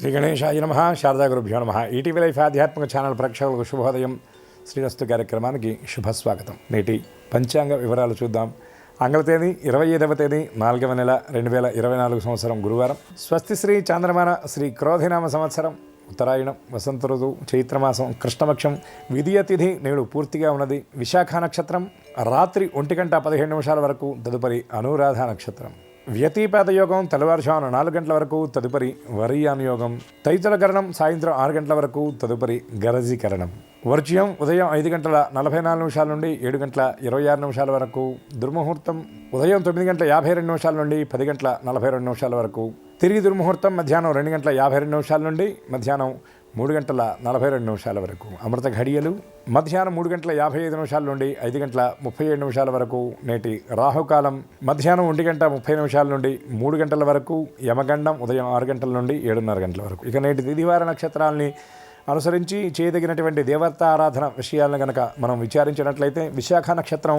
శ్రీ గణేశాయ నమః. శారదా గురుభ్యో నమః. ఈటీవీ లైఫ్ ఆధ్యాత్మిక ఛానల్ ప్రేక్షకులకు శుభోదయం. శ్రీరస్తు కార్యక్రమానికి శుభస్వాగతం. నేటి పంచాంగ వివరాలు చూద్దాం. ఆంగ్ల తేదీ 25వ తేదీ 4వ నెల 2024 సంవత్సరం గురువారం. స్వస్తి శ్రీ చాంద్రమాన శ్రీ క్రోధినామ సంవత్సరం ఉత్తరాయణం వసంత ఋతువు చైత్రమాసం కృష్ణపక్షం విధియ తిథి నేడు పూర్తిగా ఉన్నది. విశాఖ నక్షత్రం రాత్రి 1:15 వరకు, తదుపరి అనురాధ నక్షత్రం. వ్యతిపాత యోగం తెల్లవారుజామున 4 గంటల వరకు, తదుపరి వరియానుయోగం. తైతులకరణం సాయంత్రం 6 గంటల వరకు, తదుపరి గరజీకరణం. వర్జ్యం ఉదయం 5:44 నుండి 7:26 వరకు. దుర్ముహూర్తం ఉదయం 9:52 నుండి 10:42 వరకు. తిరిగి దుర్ముహూర్తం మధ్యాహ్నం 2:52 నుండి మధ్యాహ్నం 3:42 వరకు. అమృత ఘడియలు మధ్యాహ్నం 3:55 నుండి 5:37 వరకు. నేటి రాహుకాలం మధ్యాహ్నం 1:30 నుండి 3 గంటల వరకు. యమగండం ఉదయం 6 గంటల నుండి 7:30 గంటల వరకు. ఇక నేటి తిథివార నక్షత్రాలని అనుసరించి చేయదగినటువంటి దేవతా ఆరాధన విషయాలను కనుక మనం విచారించినట్లయితే, విశాఖ నక్షత్రం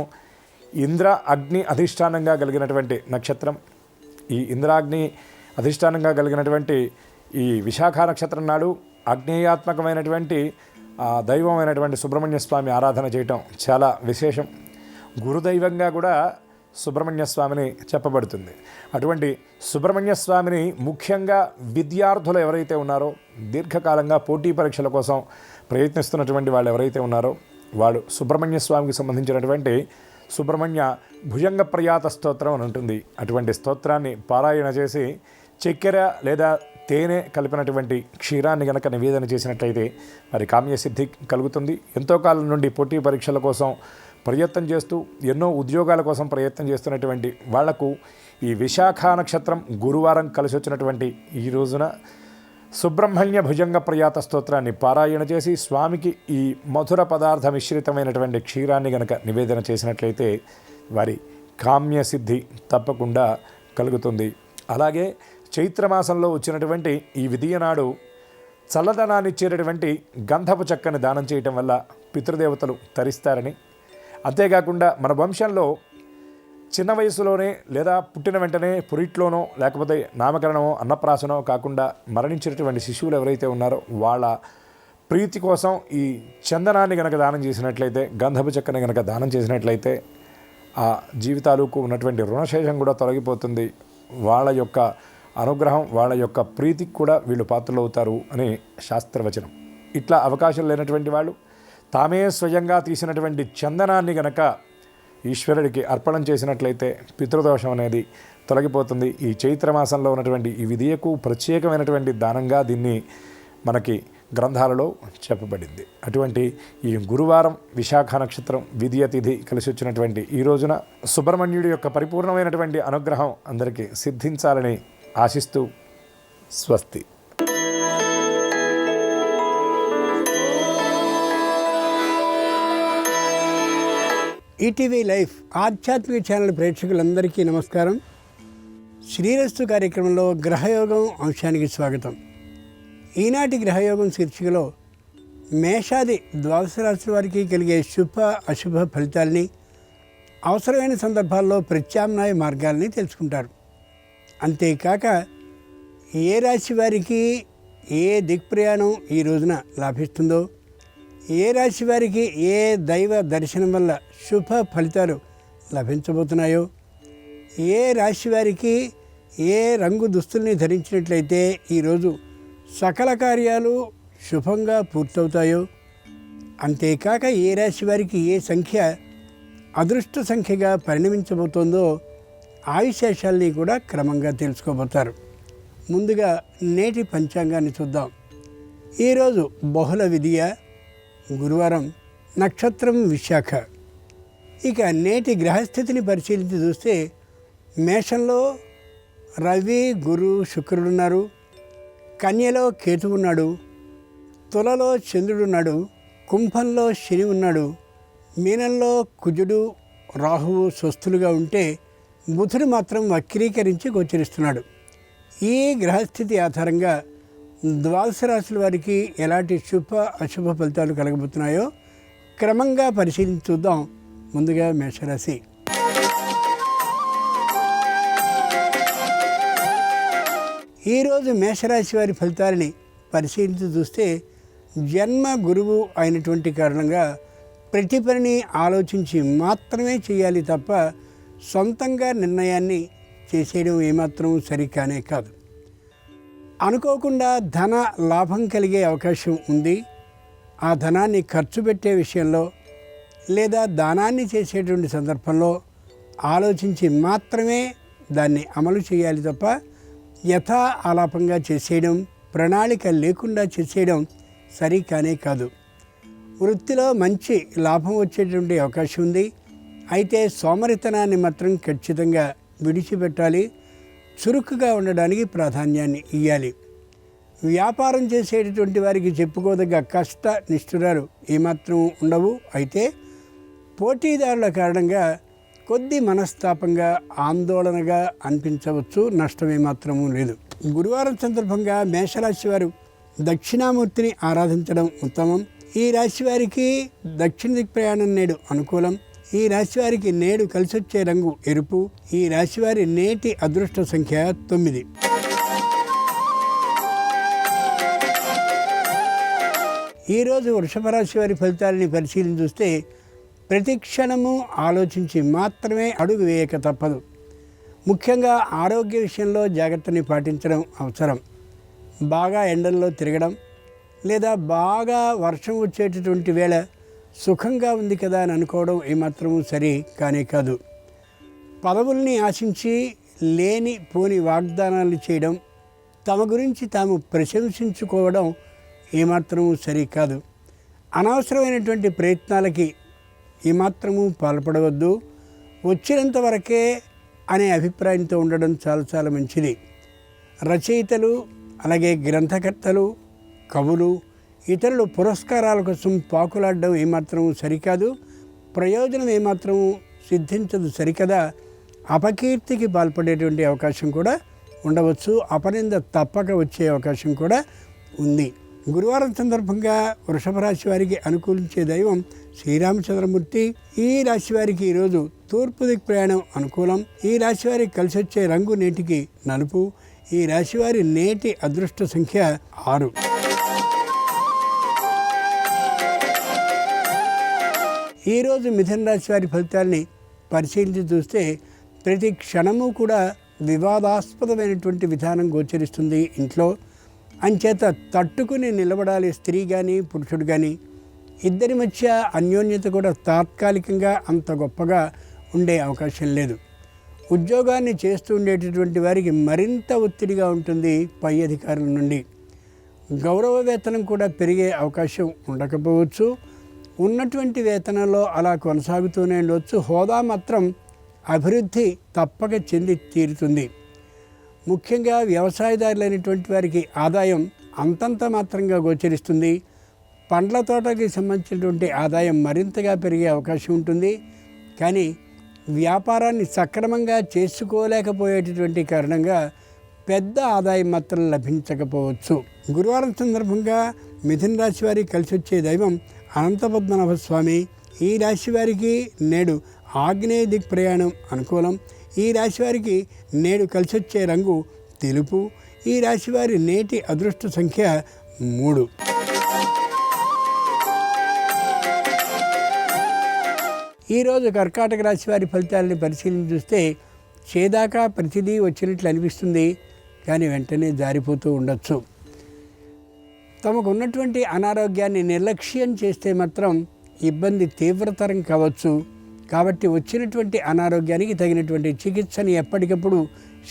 ఇంద్ర అగ్ని అధిష్టానంగా కలిగినటువంటి నక్షత్రం. ఈ ఇంద్రాగ్ని అధిష్టానంగా కలిగినటువంటి ఈ విశాఖ నక్షత్రం నాడు అగ్నేయాత్మకమైనటువంటి దైవమైనటువంటి సుబ్రహ్మణ్య స్వామి ఆరాధన చేయటం చాలా విశేషం. గురుదైవంగా కూడా సుబ్రహ్మణ్య స్వామిని చెప్పబడుతుంది. అటువంటి సుబ్రహ్మణ్య స్వామిని ముఖ్యంగా విద్యార్థులు ఎవరైతే ఉన్నారో, దీర్ఘకాలంగా పోటీ పరీక్షల కోసం ప్రయత్నిస్తున్నటువంటి వాళ్ళు ఎవరైతే ఉన్నారో, వాళ్ళు సుబ్రహ్మణ్య స్వామికి సంబంధించినటువంటి సుబ్రహ్మణ్య భుజంగ ప్రయాత స్తోత్రం అని ఉంటుంది. అటువంటి స్తోత్రాన్ని పారాయణ చేసి చక్కెర లేదా తేనె కలిపినటువంటి క్షీరాన్ని గనక నివేదన చేసినట్లయితే మరి కామ్యసిద్ధి కలుగుతుంది. ఎంతో కాలం నుండి పోటీ పరీక్షల కోసం ప్రయత్నం చేస్తూ, ఎన్నో ఉద్యోగాల కోసం ప్రయత్నం చేస్తున్నటువంటి వాళ్లకు ఈ విశాఖ నక్షత్రం గురువారం కలిసి వచ్చినటువంటి ఈ రోజున సుబ్రహ్మణ్య భుజంగ ప్రయాత స్తోత్రాన్ని పారాయణ చేసి స్వామికి ఈ మధుర పదార్థ మిశ్రితమైనటువంటి క్షీరాన్ని గనక నివేదన చేసినట్లయితే వారి కామ్యసిద్ధి తప్పకుండా కలుగుతుంది. అలాగే చైత్రమాసంలో వచ్చినటువంటి ఈ విధియ నాడు చల్లదనాన్ని ఇచ్చేటటువంటి గంధపు చెక్కని దానం చేయటం వల్ల పితృదేవతలు తరిస్తారని, అంతేకాకుండా మన వంశంలో చిన్న వయసులోనే లేదా పుట్టిన వెంటనే పురిట్లోనో లేకపోతే నామకరణమో అన్నప్రాసనో కాకుండా మరణించినటువంటి శిశువులు ఎవరైతే ఉన్నారో వాళ్ళ ప్రీతి కోసం ఈ చందనాన్ని గనక దానం చేసినట్లయితే, గంధపు చెక్కని గనక దానం చేసినట్లయితే ఆ జీవితాలకు ఉన్నటువంటి రుణశేషం కూడా తొలగిపోతుంది. వాళ్ళ యొక్క అనుగ్రహం, వాళ్ళ యొక్క ప్రీతికి కూడా వీళ్ళు పాత్రలవుతారు అని శాస్త్రవచనం. ఇట్లా అవకాశం లేనటువంటి వాళ్ళు తామే స్వయంగా తీసినటువంటి చందనాన్ని గనక ఈశ్వరుడికి అర్పణం చేసినట్లయితే పితృదోషం అనేది తొలగిపోతుంది. ఈ చైత్రమాసంలో ఉన్నటువంటి ఈ విధియకు ప్రత్యేకమైనటువంటి దానంగా దీన్ని మనకి గ్రంథాలలో చెప్పబడింది. అటువంటి ఈ గురువారం విశాఖ నక్షత్రం విధియ తిథి కలిసి వచ్చినటువంటి ఈ రోజున సుబ్రహ్మణ్యుడి యొక్క పరిపూర్ణమైనటువంటి అనుగ్రహం అందరికీ సిద్ధించాలని ఆశిస్తూ స్వస్తి. ఈటీవీ లైఫ్ ఆధ్యాత్మిక ఛానల్ ప్రేక్షకులందరికీ నమస్కారం. శ్రీరస్తు కార్యక్రమంలో గ్రహయోగం అంశానికి స్వాగతం. ఈనాటి గ్రహయోగం శీర్షికలో మేషాది ద్వాదశ రాశుల వారికి కలిగే శుభ అశుభ ఫలితాలని, అవసరమైన సందర్భాల్లో ప్రత్యామ్నాయ మార్గాల్ని తెలుసుకుంటారు. అంతేకాక ఏ రాశి వారికి ఏ దిక్ప్రయాణం ఈ రోజున లాభిస్తుందో, ఏ రాశి వారికి ఏ దైవ దర్శనం వల్ల శుభ ఫలితాలు లభించబోతున్నాయో, ఏ రాశి వారికి ఏ రంగు దుస్తుల్ని ధరించినట్లయితే ఈరోజు సకల కార్యాలు శుభంగా పూర్తవుతాయో, అంతేకాక ఏ రాశి వారికి ఏ సంఖ్య అదృష్ట సంఖ్యగా పరిణమించబోతోందో ఆ విశేషాల్ని కూడా క్రమంగా తెలుసుకోబోతారు. ముందుగా నేటి పంచాంగాన్ని చూద్దాం. ఈరోజు బహుళ విధియ, గురువారం, నక్షత్రం విశాఖ. ఇక నేటి గ్రహస్థితిని పరిశీలించి చూస్తే మేషంలో రవి, గురు, శుక్రుడున్నారు. కన్యలో కేతు ఉన్నాడు. తులలో చంద్రుడున్నాడు. కుంభంలో శని ఉన్నాడు. మీనంలో కుజుడు, రాహువు స్వస్థులుగా ఉంటే బుధుడు మాత్రం వక్రీకరించి గోచరిస్తున్నాడు. ఈ గ్రహస్థితి ఆధారంగా ద్వాదశ రాశుల వారికి ఎలాంటి శుభ అశుభ ఫలితాలు కలగబోతున్నాయో క్రమంగా పరిశీలించి చూద్దాం. ముందుగా మేషరాశి. ఈరోజు మేషరాశి వారి ఫలితాలని పరిశీలించి చూస్తే జన్మ గురువు అయినటువంటి కారణంగా ప్రతి పనిని ఆలోచించి మాత్రమే చేయాలి తప్ప సొంతంగా నిర్ణయాన్ని చేసేయడం ఏమాత్రం సరికానే కాదు. అనుకోకుండా ధన లాభం కలిగే అవకాశం ఉంది. ఆ ధనాన్ని ఖర్చు పెట్టే విషయంలో లేదా దానాన్ని చేసేటువంటి సందర్భంలో ఆలోచించి మాత్రమే దాన్ని అమలు చేయాలి తప్ప యథా ఆలాపంగా చేసేయడం, ప్రణాళిక లేకుండా చేసేయడం సరికానే కాదు. వృత్తిలో మంచి లాభం వచ్చేటువంటి అవకాశం ఉంది. అయితే సోమరితనాన్ని మాత్రం ఖచ్చితంగా విడిచిపెట్టాలి. చురుకుగా ఉండడానికి ప్రాధాన్యాన్ని ఇవ్వాలి. వ్యాపారం చేసేటటువంటి వారికి చెప్పుకోదగ్గ కష్ట నిష్ఠురాలు ఏమాత్రం ఉండవు. అయితే పోటీదారుల కారణంగా కొద్ది మనస్తాపంగా ఆందోళనగా అనిపించవచ్చు. నష్టమేమాత్రమూ లేదు. గురువారం సందర్భంగా మేషరాశి వారు దక్షిణామూర్తిని ఆరాధించడం ఉత్తమం. ఈ రాశి వారికి దక్షిణ దిక్ ప్రయాణం నేడు అనుకూలం. ఈ రాశి వారికి నేడు కలిసొచ్చే రంగు ఎరుపు. ఈ రాశి వారి నేటి అదృష్ట సంఖ్య 9. ఈరోజు వృషభ రాశి వారి ఫలితాలని పరిశీలించి చూస్తే ప్రతి క్షణము ఆలోచించి మాత్రమే అడుగు వేయక తప్పదు. ముఖ్యంగా ఆరోగ్య విషయంలో జాగ్రత్తని పాటించడం అవసరం. బాగా ఎండల్లో తిరగడం లేదా బాగా వర్షం వచ్చేటటువంటి వేళ సుఖంగా ఉంది కదా అని అనుకోవడం ఏమాత్రము సరి కానే కాదు. పదవుల్ని ఆశించి లేని పోని వాగ్దానాలు చేయడం, తమ గురించి తాము ప్రశంసించుకోవడం ఏమాత్రము సరి కాదు. అనవసరమైనటువంటి ప్రయత్నాలకి ఏమాత్రము పాల్పడవద్దు. వచ్చినంత వరకే అనే అభిప్రాయంతో ఉండడం చాలా చాలా మంచిది. రచయితలు, అలాగే గ్రంథకర్తలు, కవులు, ఇతరులు పురస్కారాల కోసం పాకులాడడం ఏమాత్రం సరికాదు. ప్రయోజనం ఏమాత్రం సిద్ధించదు సరికదా. అపకీర్తికి పాల్పడేటువంటి అవకాశం కూడా ఉండవచ్చు. అపనింద తప్పక వచ్చే అవకాశం కూడా ఉంది. గురువారం సందర్భంగా వృషభ రాశి వారికి అనుకూలించే దైవం శ్రీరామచంద్రమూర్తి. ఈ రాశి వారికి ఈరోజు తూర్పు దిక్ ప్రయాణం అనుకూలం. ఈ రాశి వారికి కలిసి వచ్చే రంగు నేటికి నలుపు. ఈ రాశి వారి నేటి అదృష్ట సంఖ్య 6. ఈరోజు మిథున రాశి వారి ఫలితాలని పరిశీలించి చూస్తే ప్రతి క్షణము కూడా వివాదాస్పదమైనటువంటి విధానం గోచరిస్తుంది ఇంట్లో. అంచేత తట్టుకుని నిలబడాలి స్త్రీ కానీ పురుషుడు కానీ. ఇద్దరి మధ్య అన్యోన్యత కూడా తాత్కాలికంగా అంత గొప్పగా ఉండే అవకాశం లేదు. ఉద్యోగాన్ని చేస్తూ ఉండేటటువంటి వారికి మరింత ఒత్తిడిగా ఉంటుంది పై అధికారుల నుండి. గౌరవ వేతనం కూడా పెరిగే అవకాశం ఉండకపోవచ్చు. ఉన్నటువంటి వేతనంలో అలా కొనసాగుతూనే ఉండవచ్చు. హోదా మాత్రం అభివృద్ధి తప్పక చెంది తీరుతుంది. ముఖ్యంగా వ్యవసాయదారులైనటువంటి వారికి ఆదాయం అంతంత మాత్రంగా గోచరిస్తుంది. పండ్ల తోటకి సంబంధించినటువంటి ఆదాయం మరింతగా పెరిగే అవకాశం ఉంటుంది. కానీ వ్యాపారాన్ని సక్రమంగా చేసుకోలేకపోయేటటువంటి కారణంగా పెద్ద ఆదాయం మాత్రం లభించకపోవచ్చు. గురువారం సందర్భంగా మిథున రాశి వారికి కలిసి వచ్చే దైవం అనంతపద్మనాభ స్వామి. ఈ రాశి వారికి నేడు ఆగ్నేయ దిక్ ప్రయాణం అనుకూలం. ఈ రాశి వారికి నేడు కలిసి వచ్చే రంగు తెలుపు. ఈ రాశి వారి నేటి అదృష్ట సంఖ్య 3. ఈరోజు కర్కాటక రాశి వారి ఫలితాలని పరిశీలించి చూస్తే చేదాకా ప్రతిదీ వచ్చినట్లు అనిపిస్తుంది, కానీ వెంటనే జారిపోతూ ఉండొచ్చు. తమకు ఉన్నటువంటి అనారోగ్యాన్ని నిర్లక్ష్యం చేస్తే మాత్రం ఇబ్బంది తీవ్రతరం కావచ్చు. కాబట్టి వచ్చినటువంటి అనారోగ్యానికి తగినటువంటి చికిత్సని ఎప్పటికప్పుడు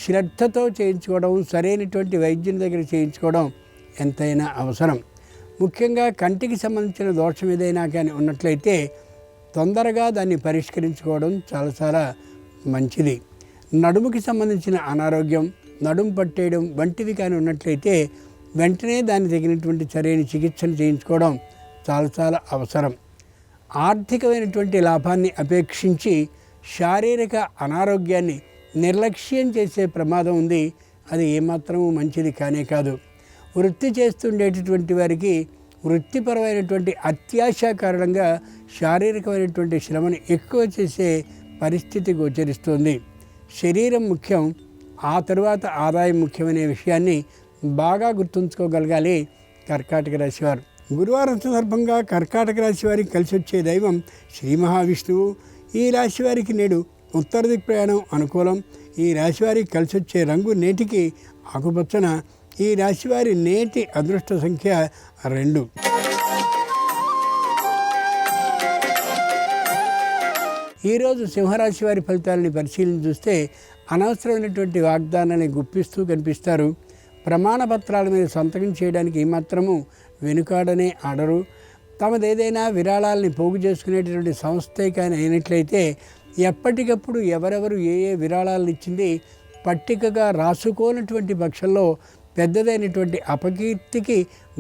శ్రద్ధతో చేయించుకోవడం, సరైనటువంటి వైద్యుని దగ్గర చేయించుకోవడం ఎంతైనా అవసరం. ముఖ్యంగా కంటికి సంబంధించిన దోషం ఏదైనా కానీ ఉన్నట్లయితే తొందరగా దాన్ని పరిష్కరించుకోవడం చాలా చాలా మంచిది. నడుముకి సంబంధించిన అనారోగ్యం, నడుము పట్టేయడం వంటివి కానీ ఉన్నట్లయితే వెంటనే దాన్ని తగినటువంటి సరైన చికిత్సను చేయించుకోవడం చాలా చాలా అవసరం. ఆర్థికమైనటువంటి లాభాన్ని అపేక్షించి శారీరక అనారోగ్యాన్ని నిర్లక్ష్యం చేసే ప్రమాదం ఉంది. అది ఏమాత్రము మంచిది కానే కాదు. వృత్తి చేస్తుండేటటువంటి వారికి వృత్తిపరమైనటువంటి అత్యాశ కారణంగా శారీరకమైనటువంటి శ్రమను ఎక్కువ చేసే పరిస్థితి గోచరిస్తుంది. శరీరం ముఖ్యం, ఆ తరువాత ఆదాయం ముఖ్యమనే విషయాన్ని బాగా గుర్తుంచుకోగలగాలి కర్కాటక రాశి వారు. గురువారం సందర్భంగా కర్కాటక రాశి వారికి కలిసి వచ్చే దైవం శ్రీ మహావిష్ణువు. ఈ రాశి వారికి నేడు ఉత్తర దిక్ ప్రయాణం అనుకూలం. ఈ రాశి వారికి కలిసి వచ్చే రంగు నేటికి ఆకుపచ్చన. ఈ రాశి వారి నేటి అదృష్ట సంఖ్య 2. ఈరోజు సింహరాశి వారి ఫలితాలని పరిశీలించి చూస్తే అనవసరమైనటువంటి వాగ్దానాన్ని గుప్పిస్తూ కనిపిస్తారు. ప్రమాణ పత్రాల మీద సంతకం చేయడానికి ఏమాత్రము వెనుకాడనే ఆడరు. తమదేదైనా విరాళాలని పోగు చేసుకునేటటువంటి సంస్థే కానీ అయినట్లయితే ఎప్పటికప్పుడు ఎవరెవరు ఏ ఏ విరాళాలను ఇచ్చింది పట్టికగా రాసుకోనటువంటి పక్షంలో పెద్దదైనటువంటి అపకీర్తికి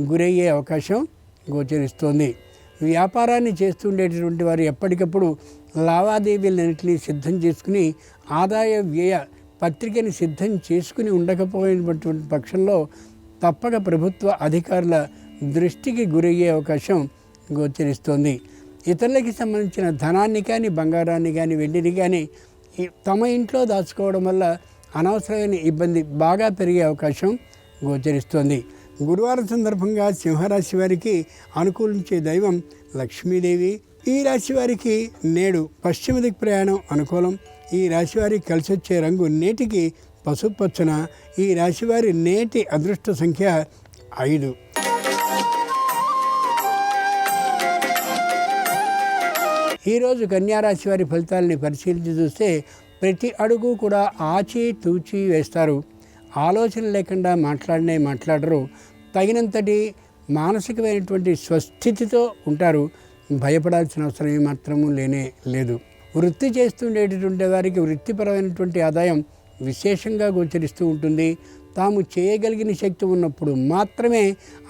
గురయ్యే అవకాశం గోచరిస్తోంది. వ్యాపారాన్ని చేస్తుండేటటువంటి వారు ఎప్పటికప్పుడు లావాదేవీలన్నింటినీ సిద్ధం చేసుకుని ఆదాయ వ్యయ పత్రికని సిద్ధం చేసుకుని ఉండకపోయినటువంటి పక్షంలో తప్పక ప్రభుత్వ అధికారుల దృష్టికి గురయ్యే అవకాశం గోచరిస్తోంది. ఇతరులకి సంబంధించిన ధనాన్ని కానీ బంగారాన్ని కానీ వెండిని కానీ తమ ఇంట్లో దాచుకోవడం వల్ల అనవసరమైన ఇబ్బంది బాగా పెరిగే అవకాశం గోచరిస్తోంది. గురువారం సందర్భంగా సింహరాశి వారికి అనుకూలించే దైవం లక్ష్మీదేవి. ఈ రాశి వారికి నేడు పశ్చిమ దిక్ ప్రయాణం అనుకూలం. ఈ రాశి వారికి కలిసి వచ్చే రంగు నేటికి పసుపచ్చన. ఈ రాశి వారి నేటి అదృష్ట సంఖ్య 5. ఈరోజు కన్యారాశి వారి ఫలితాలని పరిశీలించి చూస్తే ప్రతి అడుగు కూడా ఆచి తూచి వేస్తారు. ఆలోచన లేకుండా మాట్లాడరు. తగినంతటి మానసికమైనటువంటి స్వస్థితితో ఉంటారు. భయపడాల్సిన అవసరం ఏమాత్రము లేనే లేదు. వృత్తి చేస్తుండేటటువంటి వారికి వృత్తిపరమైనటువంటి ఆదాయం విశేషంగా గోచరిస్తూ ఉంటుంది. తాము చేయగలిగిన శక్తి ఉన్నప్పుడు మాత్రమే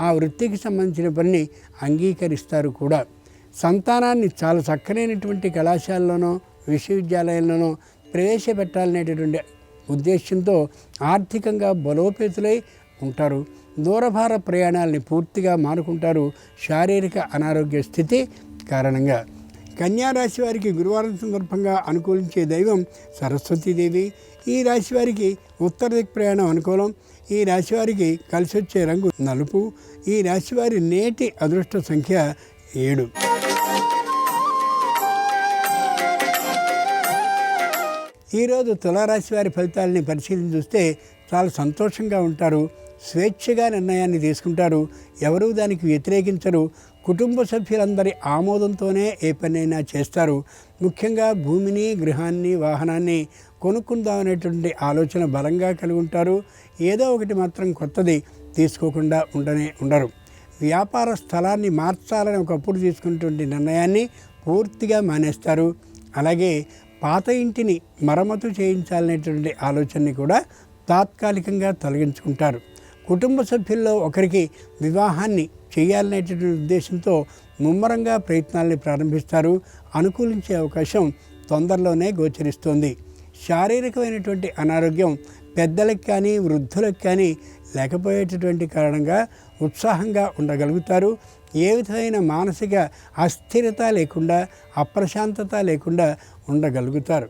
ఆ వృత్తికి సంబంధించిన పనిని అంగీకరిస్తారు కూడా. సంతానాన్ని చాలా చక్కనైనటువంటి కళాశాలలోనో విశ్వవిద్యాలయంలోనో ప్రవేశపెట్టాలనేటటువంటి ఉద్దేశంతో ఆర్థికంగా బలోపేతులై ఉంటారు. దూరభార ప్రయాణాలని పూర్తిగా మానుకుంటారు శారీరక అనారోగ్య స్థితి కారణంగా. కన్యారాశి వారికి గురువారం సందర్భంగా అనుకూలించే దైవం సరస్వతీదేవి. ఈ రాశి వారికి ఉత్తర దిక్ ప్రయాణం అనుకూలం. ఈ రాశి వారికి కలిసి వచ్చే రంగు నలుపు. ఈ రాశి వారి నేటి అదృష్ట సంఖ్య 7. ఈరోజు తులారాశి వారి ఫలితాలని పరిశీలించి చూస్తే చాలా సంతోషంగా ఉంటారు. స్వేచ్ఛగా నిర్ణయాన్ని తీసుకుంటారు. ఎవరూ దానికి వ్యతిరేకించరు. కుటుంబ సభ్యులందరి ఆమోదంతోనే ఏ పనైనా చేస్తారు. ముఖ్యంగా భూమిని, గృహాన్ని, వాహనాన్ని కొనుక్కుందామనేటువంటి ఆలోచన బలంగా కలిగి ఉంటారు. ఏదో ఒకటి మాత్రం కొత్తది తీసుకోకుండా ఉండరు. వ్యాపార స్థలాన్ని మార్చాలని ఒకప్పుడు తీసుకున్నటువంటి నిర్ణయాన్ని పూర్తిగా మానేస్తారు. అలాగే పాత ఇంటిని మరమ్మతు చేయించాలనేటువంటి ఆలోచనని కూడా తాత్కాలికంగా తొలగించుకుంటారు. కుటుంబ సభ్యుల్లో ఒకరికి వివాహాన్ని చేయాలనేటువంటి ఉద్దేశంతో ముమ్మరంగా ప్రయత్నాల్ని ప్రారంభిస్తారు. అనుకూలించే అవకాశం తొందరలోనే గోచరిస్తోంది. శారీరకమైనటువంటి అనారోగ్యం పెద్దలకు కానీ వృద్ధులకు కానీ లేకపోయేటటువంటి కారణంగా ఉత్సాహంగా ఉండగలుగుతారు. ఏ విధమైన మానసిక అస్థిరత లేకుండా, అప్రశాంతత లేకుండా ఉండగలుగుతారు.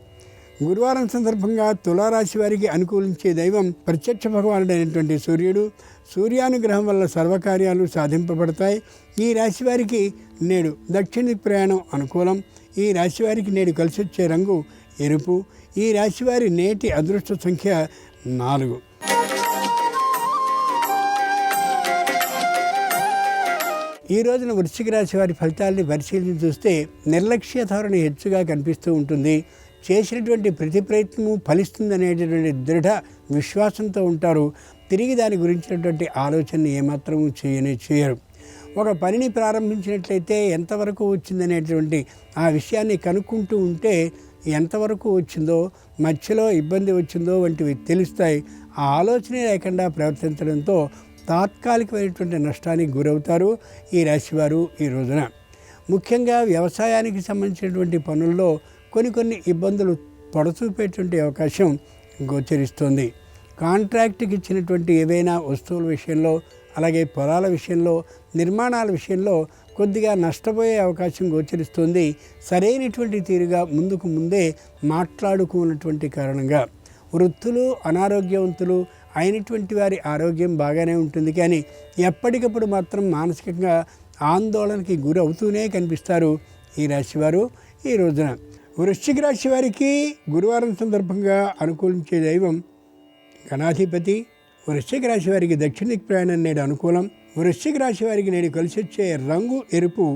గురువారం సందర్భంగా తులారాశి వారికి అనుకూలించే దైవం ప్రత్యక్ష భగవానుడైనటువంటి సూర్యుడు. సూర్యానుగ్రహం వల్ల సర్వకార్యాలు సాధింపబడతాయి. ఈ రాశి వారికి నేడు దక్షిణ ప్రయాణం అనుకూలం. ఈ రాశి వారికి నేడు కలిసి వచ్చే రంగు ఎరుపు. ఈ రాశి వారి నేటి అదృష్ట సంఖ్య 4. ఈ రోజున వృశ్చిక రాశి వారి ఫలితాలని పరిశీలించి చూస్తే నిర్లక్ష్య ధోరణి హెచ్చుగా కనిపిస్తూ ఉంటుంది. చేసినటువంటి ప్రతి ప్రయత్నము ఫలిస్తుందనేటటువంటి దృఢ విశ్వాసంతో ఉంటారు. తిరిగి దాని గురించినటువంటి ఆలోచనని ఏమాత్రము చేయరు. ఒక పనిని ప్రారంభించినట్లయితే ఎంతవరకు వచ్చిందనేటువంటి ఆ విషయాన్ని కనుక్కుంటూ ఉంటే ఎంతవరకు వచ్చిందో, మధ్యలో ఇబ్బంది వచ్చిందో వంటివి తెలుస్తాయి. ఆ ఆలోచనే లేకుండా ప్రవర్తించడంతో తాత్కాలికమైనటువంటి నష్టానికి గురవుతారు ఈ రాశివారు ఈ రోజున. ముఖ్యంగా వ్యవసాయానికి సంబంధించినటువంటి పనుల్లో కొన్ని ఇబ్బందులు పొడచూపేటువంటి అవకాశం గోచరిస్తుంది. కాంట్రాక్ట్కి ఇచ్చినటువంటి ఏవైనా వస్తువుల విషయంలో, అలాగే పొలాల విషయంలో, నిర్మాణాల విషయంలో కొద్దిగా నష్టపోయే అవకాశం గోచరిస్తుంది. సరైనటువంటి తీరుగా ముందే మాట్లాడుకున్నటువంటి కారణంగా వృద్ధులు అనారోగ్యవంతులు అయినటువంటి వారి ఆరోగ్యం బాగానే ఉంటుంది, కానీ ఎప్పటికప్పుడు మాత్రం మానసికంగా ఆందోళనకి గురవుతూనే కనిపిస్తారు ఈ రాశివారు ఈ రోజున. వృశ్చిక రాశి వారికి గురువారం సందర్భంగా అనుకూలించే దైవం గణాధిపతి. వృశ్చిక రాశి వారికి దక్షిణ దిక్కు ప్రయాణం నేడు అనుకూలం. వృశ్చిక రాశి వారికి నేడు కలిసి వచ్చే రంగు ఎరుపు.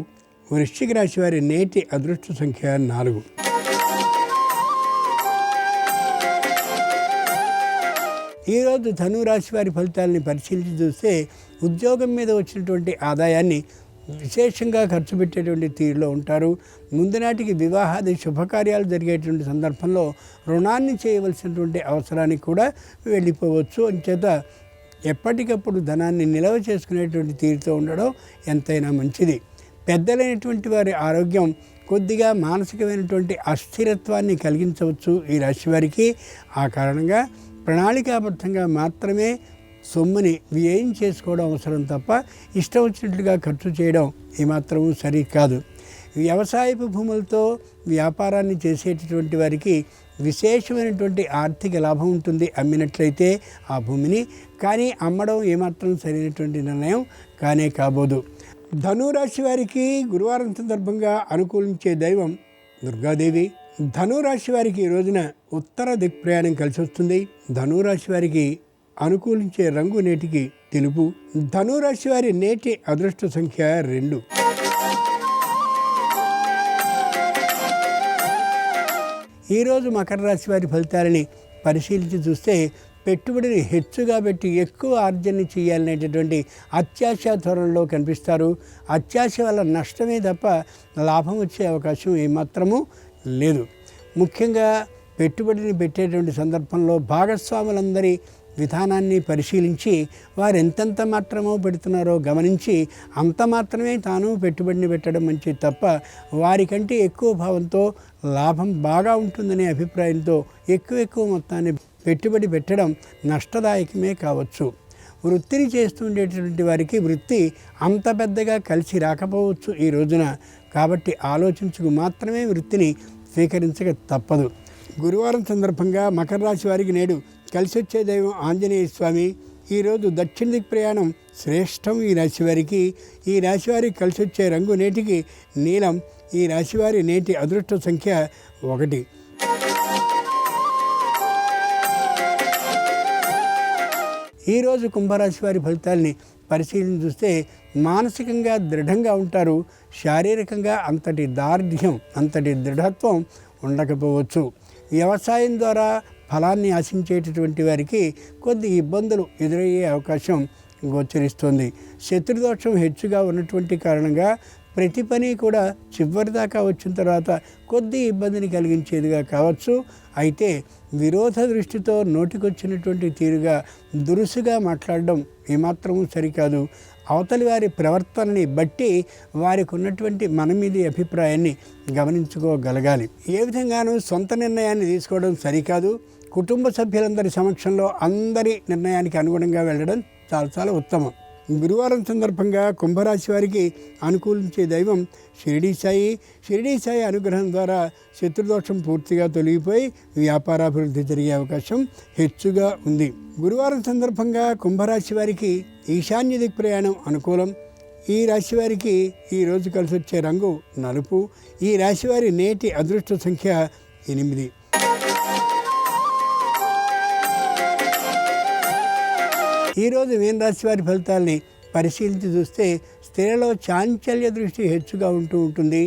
వృశ్చిక రాశి వారి నేటి అదృష్ట సంఖ్య 4. ఈరోజు ధనురాశి వారి ఫలితాలని పరిశీలించి చూస్తే ఉద్యోగం మీద వచ్చినటువంటి ఆదాయాన్ని విశేషంగా ఖర్చు పెట్టేటువంటి తీరులో ఉంటారు. ముందు నాటికి వివాహాది శుభకార్యాలు జరిగేటువంటి సందర్భంలో రుణాన్ని చేయవలసినటువంటి అవసరానికి కూడా వెళ్ళిపోవచ్చు. అంచేత ఎప్పటికప్పుడు ధనాన్ని నిల్వ చేసుకునేటువంటి తీరుతో ఉండడం ఎంతైనా మంచిది. పెద్దలైనటువంటి వారి ఆరోగ్యం కొద్దిగా మానసికమైనటువంటి అస్థిరత్వాన్ని కలిగించవచ్చు ఈ రాశి వారికి. ఆ కారణంగా ప్రణాళికాబద్ధంగా మాత్రమే సొమ్ముని వ్యయం చేసుకోవడం అవసరం తప్ప ఇష్టం వచ్చినట్లుగా ఖర్చు చేయడం ఏమాత్రము సరికాదు. వ్యవసాయపు భూములతో వ్యాపారాన్ని చేసేటటువంటి వారికి విశేషమైనటువంటి ఆర్థిక లాభం ఉంటుంది అమ్మినట్లయితే ఆ భూమిని. కానీ అమ్మడం ఏమాత్రం సరైనటువంటి నిర్ణయం కానే కాబోదు. ధనురాశి వారికి గురువారం సందర్భంగా అనుకూలించే దైవం దుర్గాదేవి. ధనురాశి వారికి ఈ రోజున ఉత్తర దిక్ ప్రయాణం కలిసి వస్తుంది. ధనురాశి వారికి అనుకూలించే రంగు నేటికి తెలుపు. ధనురాశి వారి నేటి అదృష్ట సంఖ్య 2. ఈరోజు మకర రాశి వారి ఫలితాలని పరిశీలించి చూస్తే పెట్టుబడిని హెచ్చుగా పెట్టి ఎక్కువ ఆర్జన చేయాలనేటటువంటి అత్యాశ ధోరణిలో కనిపిస్తారు. అత్యాశ వల్ల నష్టమే తప్ప లాభం వచ్చే అవకాశం ఏమాత్రము లేదు. ముఖ్యంగా పెట్టుబడిని పెట్టేటువంటి సందర్భంలో భాగస్వాములందరి విధానాన్ని పరిశీలించి వారు ఎంతెంత మాత్రమో పెడుతున్నారో గమనించి అంత మాత్రమే తాను పెట్టుబడిని పెట్టడం మంచిది తప్ప వారికంటే ఎక్కువ భావంతో లాభం బాగా ఉంటుందనే అభిప్రాయంతో ఎక్కువ మొత్తాన్ని పెట్టుబడి పెట్టడం నష్టదాయకమే కావచ్చు. వృత్తిని చేస్తుండేటటువంటి వారికి వృత్తి అంత పెద్దగా కలిసి రాకపోవచ్చు ఈ రోజున. కాబట్టి ఆలోచించుకు మాత్రమే వృత్తిని స్వీకరించక తప్పదు. గురువారం సందర్భంగా మకర రాశి వారికి నేడు కలిసి వచ్చే దైవం ఆంజనేయ స్వామి. ఈరోజు దక్షిణ దిక్ ప్రయాణం శ్రేష్టం ఈ రాశివారికి. ఈ రాశివారికి కలిసి వచ్చే రంగు నేటికి నీలం. ఈ రాశివారి నేటి అదృష్ట సంఖ్య 1. ఈరోజు కుంభరాశి వారి ఫలితాలని పరిశీలన చూస్తే మానసికంగా దృఢంగా ఉంటారు. శారీరకంగా అంతటి దార్ఢ్యం అంతటి దృఢత్వం ఉండకపోవచ్చు. వ్యవసాయం ద్వారా ఫలాన్ని ఆశించేటటువంటి వారికి కొద్ది ఇబ్బందులు ఎదురయ్యే అవకాశం గోచరిస్తుంది. శత్రుదోషం హెచ్చుగా ఉన్నటువంటి కారణంగా ప్రతి పని కూడా చివరిదాకా వచ్చిన తర్వాత కొద్ది ఇబ్బందిని కలిగించేదిగా కావచ్చు. అయితే విరోధ దృష్టితో నోటికొచ్చినటువంటి తీరుగా దురుసుగా మాట్లాడడం ఏమాత్రము సరికాదు. అవతలి వారి ప్రవర్తనని బట్టి వారికి ఉన్నటువంటి మన మీది అభిప్రాయాన్ని గమనించుకోగలగాలి. ఏ విధంగానూ సొంత నిర్ణయాన్ని తీసుకోవడం సరికాదు. కుటుంబ సభ్యులందరి సమక్షంలో అందరి నిర్ణయానికి అనుగుణంగా వెళ్ళడం చాలా ఉత్తమం. గురువారం సందర్భంగా కుంభరాశి వారికి అనుకూలించే దైవం షిరిడీ సాయి. షిరిడీ సాయి అనుగ్రహం ద్వారా శత్రుదోషం పూర్తిగా తొలగిపోయి వ్యాపారాభివృద్ధి జరిగే అవకాశం హెచ్చుగా ఉంది. గురువారం సందర్భంగా కుంభరాశి వారికి ఈశాన్య దిక్ ప్రయాణం అనుకూలం. ఈ రాశి వారికి ఈ రోజు కలిసి వచ్చే రంగు నలుపు. ఈ రాశివారి నేటి అదృష్ట సంఖ్య 8. ఈరోజు మీన రాశి వారి ఫలితాలని పరిశీలించి చూస్తే స్త్రీలలో చాంచల్య దృష్టి హెచ్చుగా ఉంటుంది.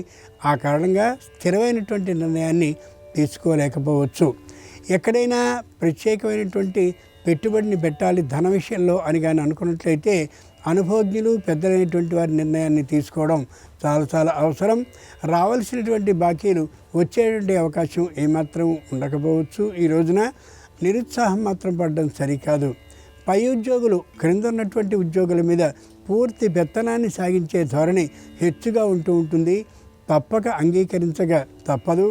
ఆ కారణంగా స్థిరమైనటువంటి నిర్ణయాన్ని తీసుకోలేకపోవచ్చు. ఎక్కడైనా ప్రత్యేకమైనటువంటి పెట్టుబడిని పెట్టాలి ధన విషయంలో అని కానీ అనుకున్నట్లయితే అనుభవజ్ఞులు పెద్దలైనటువంటి వారి నిర్ణయాన్ని తీసుకోవడం చాలా అవసరం. రావాల్సినటువంటి బాకీలు వచ్చేటువంటి అవకాశం ఏమాత్రం ఉండకపోవచ్చు. ఈ రోజున నిరుత్సాహం మాత్రం పడడం సరికాదు. పై ఉద్యోగులు క్రింద ఉన్నటువంటి ఉద్యోగుల మీద పూర్తి పెత్తనాన్ని సాగించే ధోరణి హెచ్చుగా ఉంటుంది. తప్పక అంగీకరించగా తప్పదు.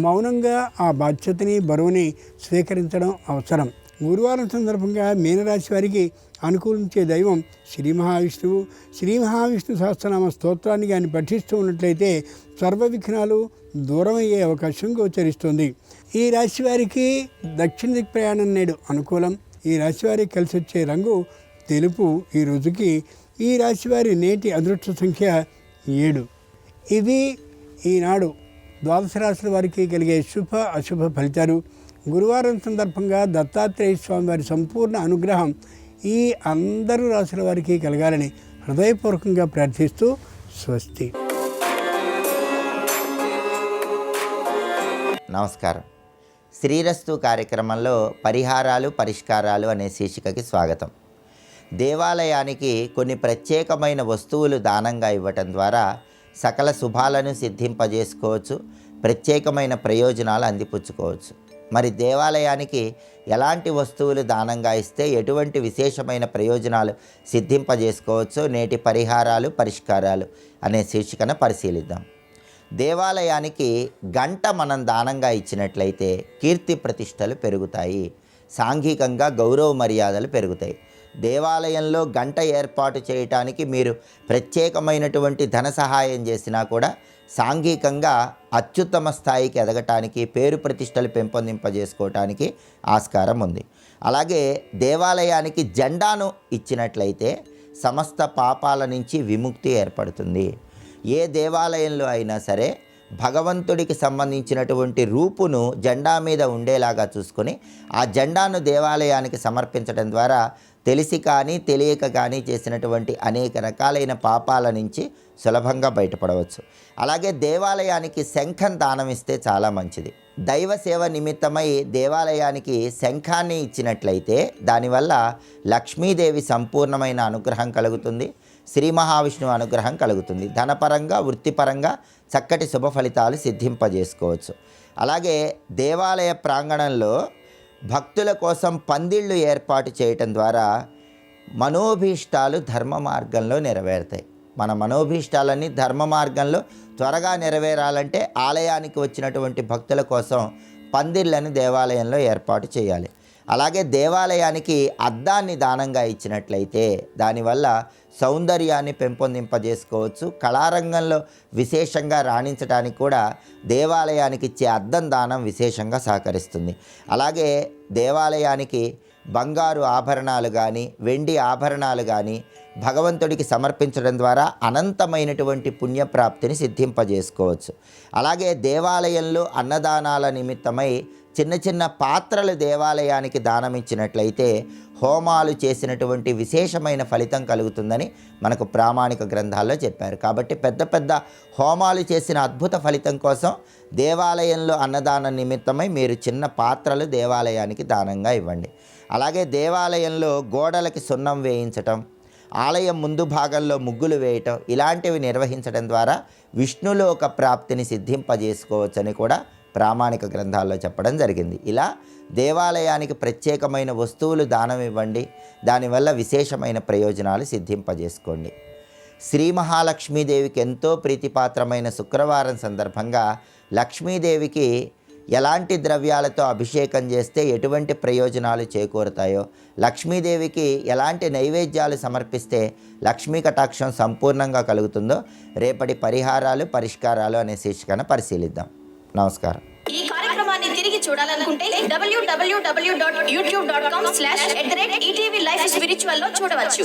మౌనంగా ఆ బాధ్యతని బరువుని స్వీకరించడం అవసరం. గురువారం సందర్భంగా మీనరాశి వారికి అనుకూలించే దైవం శ్రీ మహావిష్ణువు. శ్రీ మహావిష్ణు సహస్రనామ స్తోత్రాన్ని కానీ పఠిస్తూ ఉన్నట్లయితే సర్వ విఘ్నాలు దూరమయ్యే అవకాశం గోచరిస్తుంది. ఈ రాశి వారికి దక్షిణ దిక్ ప్రయాణం నేడు అనుకూలం. ఈ రాశి వారికి కలిసి వచ్చే రంగు తెలుపు. ఈ రోజుకి ఈ రాశి వారి నేటి అదృష్ట సంఖ్య 7. ఇవి ఈనాడు ద్వాదశ రాశుల వారికి కలిగే శుభ అశుభ ఫలితాలు. గురువారం సందర్భంగా దత్తాత్రేయ స్వామి వారి సంపూర్ణ అనుగ్రహం ఈ అందరూ రాశుల వారికి కలగాలని హృదయపూర్వకంగా ప్రార్థిస్తూ స్వస్తి. నమస్కారం. శ్రీరస్తు కార్యక్రమంలో పరిహారాలు పరిష్కారాలు అనే శీర్షికకి స్వాగతం. దేవాలయానికి కొన్ని ప్రత్యేకమైన వస్తువులు దానంగా ఇవ్వటం ద్వారా సకల శుభాలను సిద్ధింపజేసుకోవచ్చు, ప్రత్యేకమైన ప్రయోజనాలు అందిపుచ్చుకోవచ్చు. మరి దేవాలయానికి ఎలాంటి వస్తువులు దానంగా ఇస్తే ఎటువంటి విశేషమైన ప్రయోజనాలు సిద్ధింపజేసుకోవచ్చో నేటి పరిహారాలు పరిష్కారాలు అనే శీర్షికను పరిశీలిద్దాం. దేవాలయానికి గంట మనం దానంగా ఇచ్చినట్లయితే కీర్తి ప్రతిష్టలు పెరుగుతాయి, సాంఘికంగా గౌరవ మర్యాదలు పెరుగుతాయి. దేవాలయంలో గంట ఏర్పాటు చేయటానికి మీరు ప్రత్యేకమైనటువంటి ధన సహాయం చేసినా కూడా సాంఘికంగా అత్యుత్తమ స్థాయికి ఎదగటానికి, పేరు ప్రతిష్టలు పెంపొందింపజేసుకోవటానికి ఆస్కారం ఉంది. అలాగే దేవాలయానికి జెండాను ఇచ్చినట్లయితే సమస్త పాపాల నుంచి విముక్తి ఏర్పడుతుంది. ఏ దేవాలయంలో అయినా సరే భగవంతుడికి సంబంధించినటువంటి రూపును జెండా మీద ఉండేలాగా చూసుకొని ఆ జెండాను దేవాలయానికి సమర్పించడం ద్వారా తెలిసి కానీ తెలియక కానీ చేసినటువంటి అనేక రకాలైన పాపాల నుంచి సులభంగా బయటపడవచ్చు. అలాగే దేవాలయానికి శంఖం దానం ఇస్తే చాలా మంచిది. దైవ సేవ నిమిత్తమై దేవాలయానికి శంఖాన్ని ఇచ్చినట్లయితే దానివల్ల లక్ష్మీదేవి సంపూర్ణమైన అనుగ్రహం కలుగుతుంది, శ్రీ మహావిష్ణువు అనుగ్రహం కలుగుతుంది. ధనపరంగా వృత్తిపరంగా చక్కటి శుభ ఫలితాలు సిద్ధింపజేసుకోవచ్చు. అలాగే దేవాలయ ప్రాంగణంలో భక్తుల కోసం పందిళ్ళు ఏర్పాటు చేయటం ద్వారా మనోభీష్టాలు ధర్మ మార్గంలో నెరవేరుతాయి. మన మనోభీష్టాలన్నీ ధర్మ మార్గంలో త్వరగా నెరవేరాలంటే ఆలయానికి వచ్చినటువంటి భక్తుల కోసం పందిళ్ళని దేవాలయంలో ఏర్పాటు చేయాలి. అలాగే దేవాలయానికి అద్దాన్ని దానంగా ఇచ్చినట్లయితే దానివల్ల సౌందర్యాన్ని పెంపొందింపజేసుకోవచ్చు. కళారంగంలో విశేషంగా రాణించడానికి కూడా దేవాలయానికి ఇచ్చే అద్దం దానం విశేషంగా సహకరిస్తుంది. అలాగే దేవాలయానికి బంగారు ఆభరణాలు కానీ వెండి ఆభరణాలు కానీ భగవంతుడికి సమర్పించడం ద్వారా అనంతమైనటువంటి పుణ్యప్రాప్తిని సిద్ధింపజేసుకోవచ్చు. అలాగే దేవాలయంలో అన్నదానాల నిమిత్తమై చిన్న చిన్న పాత్రలు దేవాలయానికి దానం ఇచ్చినట్లయితే హోమాలు చేసినటువంటి విశేషమైన ఫలితం కలుగుతుందని మనకు ప్రామాణిక గ్రంథాల్లో చెప్పారు. కాబట్టి పెద్ద పెద్ద హోమాలు చేసిన అద్భుత ఫలితం కోసం దేవాలయంలో అన్నదానం నిమిత్తమై మీరు చిన్న పాత్రలు దేవాలయానికి దానంగా ఇవ్వండి. అలాగే దేవాలయంలో గోడలకి సున్నం వేయించటం, ఆలయం ముందు భాగంలో ముగ్గులు వేయటం ఇలాంటివి నిర్వహించడం ద్వారా విష్ణులోక ప్రాప్తిని సిద్ధింపజేసుకోవచ్చని కూడా ప్రామాణిక గ్రంథాల్లో చెప్పడం జరిగింది. ఇలా దేవాలయానికి ప్రత్యేకమైన వస్తువులు దానం ఇవ్వండి, దానివల్ల విశేషమైన ప్రయోజనాలు సిద్ధింపజేసుకోండి. శ్రీ మహాలక్ష్మీదేవికి ఎంతో ప్రీతిపాత్రమైన శుక్రవారం సందర్భంగా లక్ష్మీదేవికి ఎలాంటి ద్రవ్యాలతో అభిషేకం చేస్తే ఎటువంటి ప్రయోజనాలు చేకూరుతాయో, లక్ష్మీదేవికి ఎలాంటి నైవేద్యాలు సమర్పిస్తే లక్ష్మీ కటాక్షం సంపూర్ణంగా కలుగుతుందో రేపటి పరిహారాలు పరిష్కారాలు అనే శీర్షికను పరిశీలిద్దాం. నమస్కారం. ఈ కార్యక్రమాన్ని తిరిగి చూడాలనుకుంటే www.youtube.com/ETV Life Spiritual లో చూడవచ్చు.